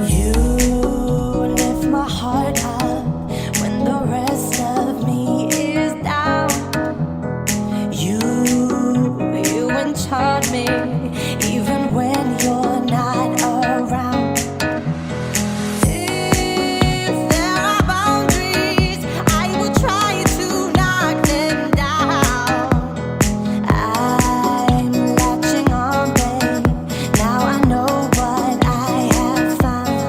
You lift my heart up when the rest of me is down. You enchant me even when you're not around. If there are boundaries, I will try to knock them down. I'm latching on, babe. Now I know what I have found.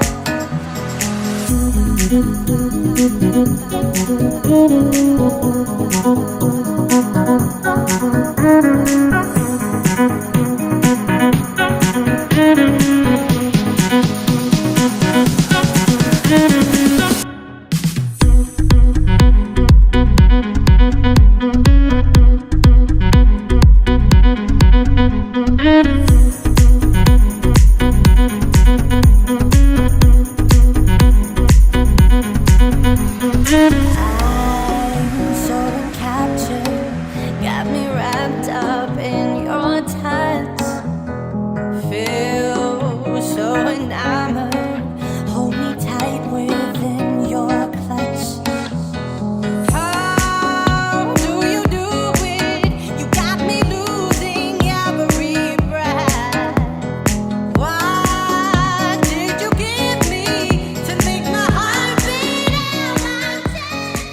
I'm so encaptured, got me wrapped up in your touch. Feel so enamored, hold me tight within your clutch. How do you do it? You got me losing every breath. What did you give me to make my heart beat out my chest?